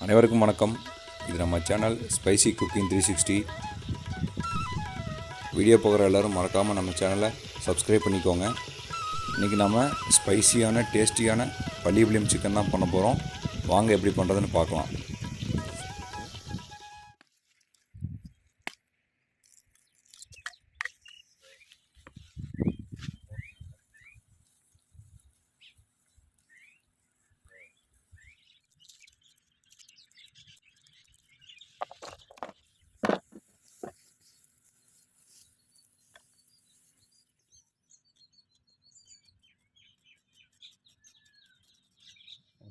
அனைவருக்கும் வணக்கம். இது நம்ம சேனல் ஸ்பைசி குக்கிங் 360. வீடியோ பார்க்குற எல்லோரும் மறக்காமல் நம்ம சேனலை சப்ஸ்கிரைப் பண்ணிக்கோங்க. இன்றைக்கி நம்ம ஸ்பைசியான டேஸ்டியான பள்ளிப்பாளையம் சிக்கன் தான் பண்ண போகிறோம். வாங்க எப்படி பண்ணுறதுன்னு பார்க்கலாம்.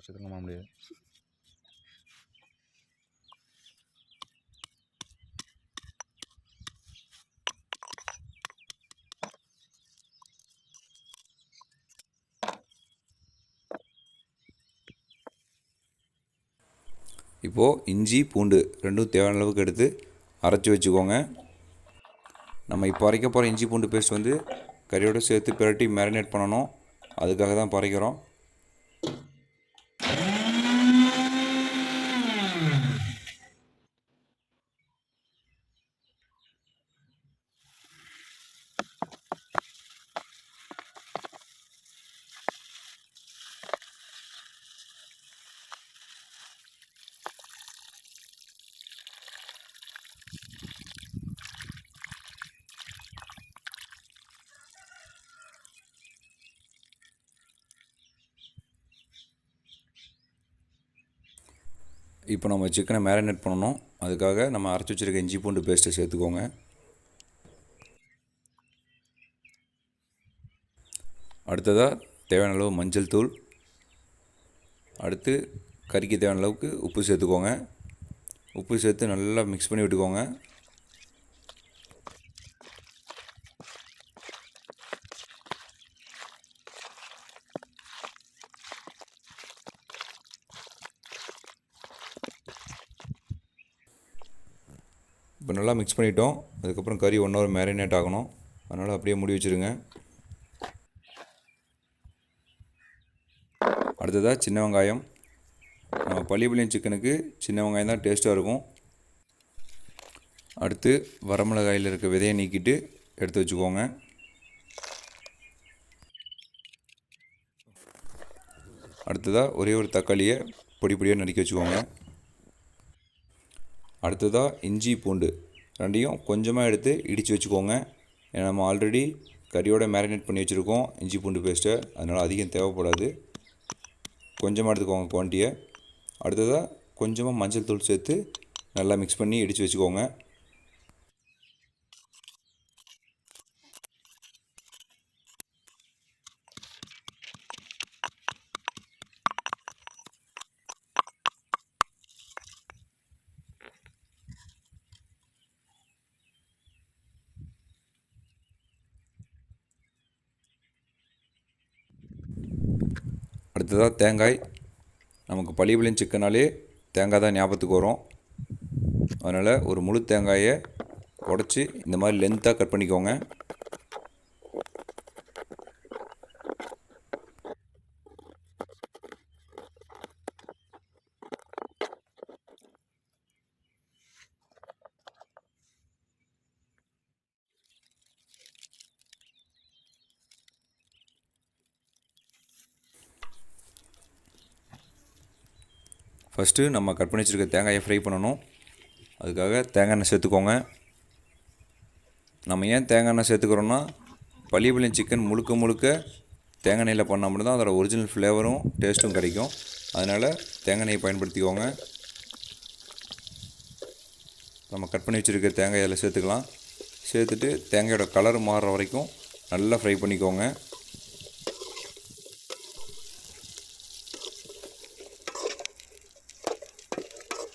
சுத்தமாக முடியாது. இப்போது இஞ்சி பூண்டு ரெண்டும் தேவையான அளவுக்கு எடுத்து அரைச்சி வச்சுக்கோங்க. நம்ம இப்போ அரைக்க போகிற இஞ்சி பூண்டு பேஸ்ட் வந்து கறியோடு சேர்த்து பிரட்டி மேரினேட் பண்ணணும். அதுக்காக தான் அரைக்கிறோம். இப்போ நம்ம சிக்கனை மேரினேட் பண்ணணும். அதுக்காக நம்ம அரைச்சி வச்சுருக்க இஞ்சி பூண்டு பேஸ்ட்டை சேர்த்துக்கோங்க. அடுத்ததாக தேவையான அளவு மஞ்சள் தூள், அடுத்து கறிக்கு தேவையான அளவுக்கு உப்பு சேர்த்துக்கோங்க. உப்பு சேர்த்து நல்லா மிக்ஸ் பண்ணி விட்டுக்கோங்க. இப்போ நல்லா மிக்ஸ் பண்ணிட்டோம். அதுக்கப்புறம் கறி 1 hour மேரினேட் ஆகணும். அதனால் அப்படியே மூடி வச்சுருங்க. அடுத்ததாக சின்ன வெங்காயம். நம்ம பள்ளிப்பாளையம் சிக்கனுக்கு சின்ன வெங்காயம் தான் டேஸ்ட்டாக இருக்கும். அடுத்து வரமிளகாயில் இருக்க விதையை நீக்கிட்டு எடுத்து வச்சுக்கோங்க. அடுத்ததாக ஒரே ஒரு தக்காளியை பொடி பொடியாக நறுக்கி வச்சுக்கோங்க. அடுத்ததாக இஞ்சி பூண்டு ரெண்டையும் கொஞ்சமாக எடுத்து இடித்து வச்சுக்கோங்க. ஏன்னா நம்ம ஆல்ரெடி கறியோட மேரினேட் பண்ணி வச்சுருக்கோம் இஞ்சி பூண்டு பேஸ்ட்டை, அதனால் அதிகம் தேவைப்படாது. கொஞ்சமாக எடுத்துக்கோங்க குவான்டிட்டியை. அடுத்ததாக கொஞ்சமாக மஞ்சள் தூள் சேர்த்து நல்லா மிக்ஸ் பண்ணி இடித்து வச்சுக்கோங்க. அடுத்ததாக தேங்காய். நமக்கு பள்ளிப்பாளையம் சிக்கனாலே தேங்காய் தான் ஞாபகத்துக்கு வரும். அதனால் ஒரு முழு தேங்காயை உடச்சி இந்த மாதிரி லென்த்தாக கட் பண்ணிக்கோங்க. ஃபஸ்ட்டு நம்ம கட் பண்ணி வச்சுருக்க தேங்காயை ஃப்ரை பண்ணணும். அதுக்காக தேங்காய் எண்ணெய் சேர்த்துக்கோங்க. நம்ம ஏன் தேங்காய் எண்ணெய் சேர்த்துக்கிறோன்னா, பள்ளிப்பாளையம் சிக்கன் முழுக்க தேங்காய் எண்ணெயில் பண்ணால் மட்டும்தான் அதோட ஒரிஜினல் ஃப்ளேவரும் டேஸ்ட்டும் கிடைக்கும். அதனால் தேங்காய் எண்ணெயை பயன்படுத்திக்கோங்க. நம்ம கட் பண்ணி வச்சுருக்க தேங்காய் அதில் சேர்த்துக்கலாம். சேர்த்துட்டு தேங்காயோட கலர் மாறுற வரைக்கும் நல்லா ஃப்ரை பண்ணிக்கோங்க.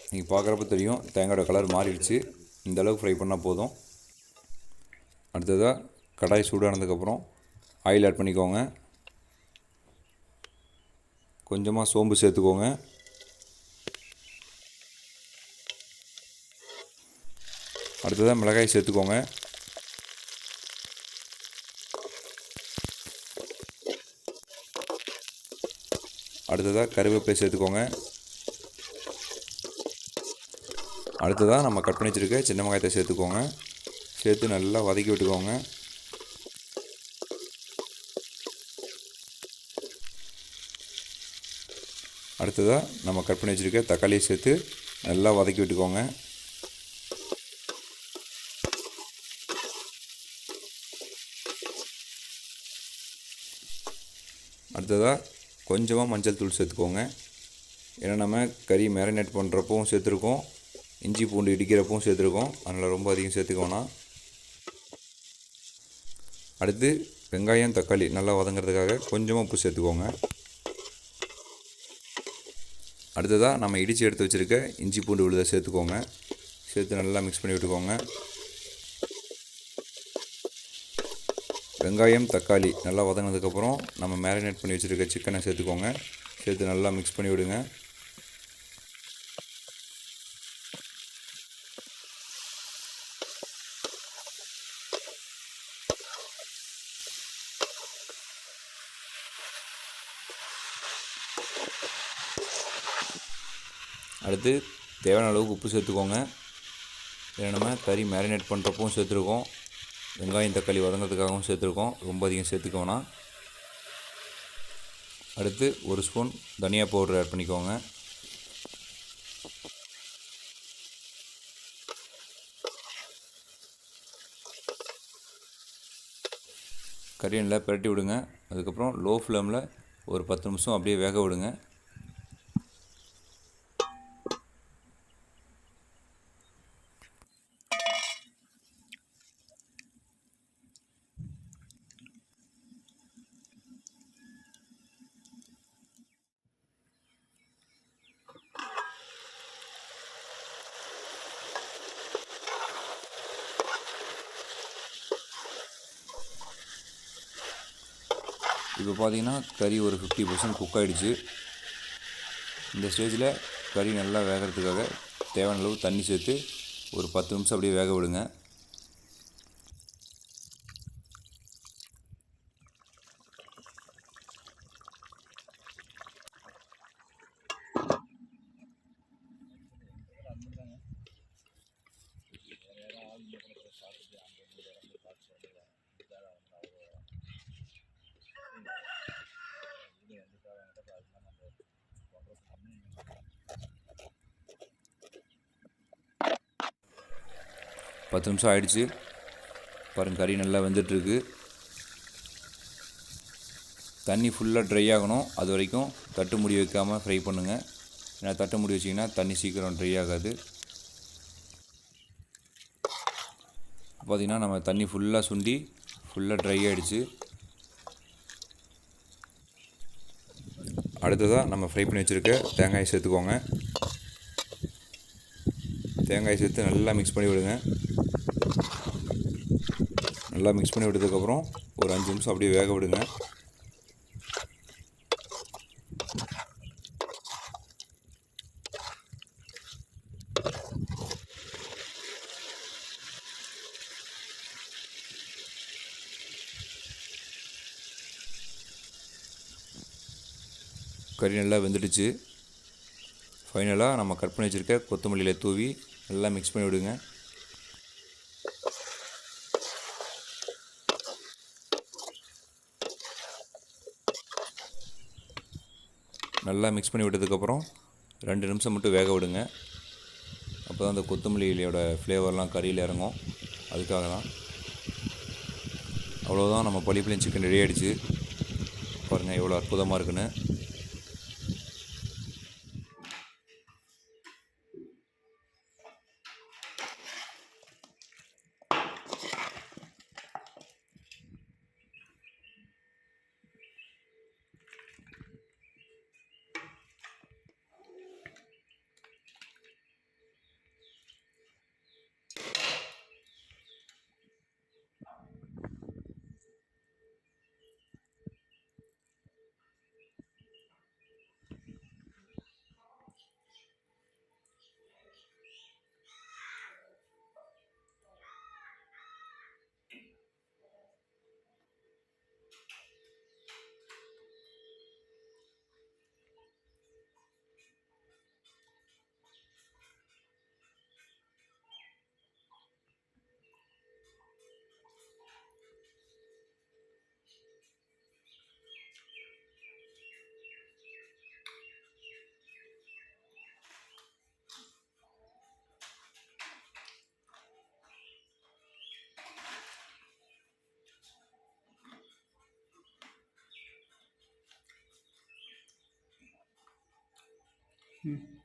நீங்கள் பார்க்குறப்ப தெரியும் தேங்காயோட கலர் மாறிடுச்சு. இந்த அளவுக்கு ஃப்ரை பண்ணால் போதும். அடுத்ததாக கடாய் சூடானதுக்கப்புறம் ஆயில் ஆட் பண்ணிக்கோங்க. கொஞ்சமாக சோம்பு சேர்த்துக்கோங்க. அடுத்ததாக மிளகாய் சேர்த்துக்கோங்க. அடுத்ததாக கருவேப்பிலை சேர்த்துக்கோங்க. அடுத்ததாக நம்ம கட் பண்ணி வச்சுருக்க சின்ன வெங்காயத்தை சேர்த்துக்கோங்க. சேர்த்து நல்லா வதக்கி விட்டுக்கோங்க. அடுத்ததாக நம்ம கட் பண்ணி வச்சுருக்க தக்காளியை சேர்த்து நல்லா வதக்கி விட்டுக்கோங்க. அடுத்ததாக கொஞ்சமாக மஞ்சள் தூள் சேர்த்துக்கோங்க. ஏன்னா நம்ம கறி மேரினேட் பண்ணுறப்பவும் சேர்த்துருக்கோம், இஞ்சி பூண்டு இடிக்கிறப்பவும் சேர்த்துருக்கோம், அதனால் ரொம்ப அதிகம் சேர்த்துக்க வேணாம். அடுத்து வெங்காயம் தக்காளி நல்லா வதங்கிறதுக்காக கொஞ்சமாக உப்பு சேர்த்துக்கோங்க. அடுத்ததாக நம்ம இடித்து எடுத்து வச்சுருக்க இஞ்சி பூண்டு விழுதை சேர்த்துக்கோங்க. சேர்த்து நல்லா மிக்ஸ் பண்ணி விட்டுக்கோங்க. வெங்காயம் தக்காளி நல்லா வதங்கினதுக்கப்புறம் நம்ம மேரினேட் பண்ணி வச்சுருக்க சிக்கனை சேர்த்துக்கோங்க. சேர்த்து நல்லா மிக்ஸ் பண்ணி விடுங்க. அடுத்து தேவையான அளவுக்கு உப்பு சேர்த்துக்கோங்க. ஏன்னா நம்ம கறி மேரினேட் பண்ணுறப்பவும் சேர்த்துருக்கோம், வெங்காயம் தக்காளி வதங்கிறதுக்காகவும் சேர்த்துருக்கோம், ரொம்ப அதிகம் சேர்த்துக்க வேணாம். அடுத்து ஒரு ஸ்பூன் தனியா பவுடர் ஆட் பண்ணிக்கோங்க. கறி நல்லா பிரட்டி விடுங்க. அதுக்கப்புறம் லோ ஃப்ளேமில் ஒரு 10 நிமிஷம் அப்படியே வேக விடுங்க. இப்போ பார்த்தீங்கன்னா கறி ஒரு 50% குக் ஆகிடுச்சு. இந்த ஸ்டேஜில் கறி நல்லா வேகிறதுக்காக தேவையான அளவு தண்ணி சேர்த்து ஒரு 10 நிமிஷம் அப்படியே வேக விடுங்க. பத்து நிமிஷம் ஆயிடுச்சு. பாருங்கள் கறி நல்லா வெந்துட்டுருக்கு. தண்ணி ஃபுல்லாக ட்ரை ஆகணும், அது வரைக்கும் தட்டு மூடி வைக்காமல் ஃப்ரை பண்ணுங்கள். ஏன்னா தட்டு மூடி வச்சிங்கன்னா தண்ணி சீக்கிரம் ட்ரை ஆகாது. பார்த்திங்கன்னா நம்ம தண்ணி ஃபுல்லாக சுண்டி ஃபுல்லாக ட்ரை ஆகிடுச்சு. அடுத்ததாக நம்ம ஃப்ரை பண்ணி வச்சுருக்க தேங்காயை சேர்த்துக்கோங்க. தேங்காயை சேர்த்து நல்லா மிக்ஸ் பண்ணி விடுங்க. நல்லா மிக்ஸ் பண்ணி விட்டதுக்கப்புறம் ஒரு 5 நிமிஷம் அப்படியே வேக விடுங்க. கறி நல்லா வெந்துடுச்சு. ஃபைனலாக நம்ம கட் பண்ணி வச்சுருக்க கொத்தமல்லியில் தூவி நல்லா மிக்ஸ் பண்ணி விடுங்க. நல்லா மிக்ஸ் பண்ணி விட்டதுக்கப்புறம் 2 நிமிஷம் மட்டும் வேக விடுங்க. அப்போ தான் அந்த கொத்தமல்லியோட ஃப்ளேவர்லாம் கறியில் இறங்கும், அதுக்காக தான். அவ்வளோதான், நம்ம பள்ளிப்பாளையம் சிக்கன் ரெடி ஆகிடுச்சு. பாருங்கள் எவ்வளோ அற்புதமாக இருக்குன்னு. ம்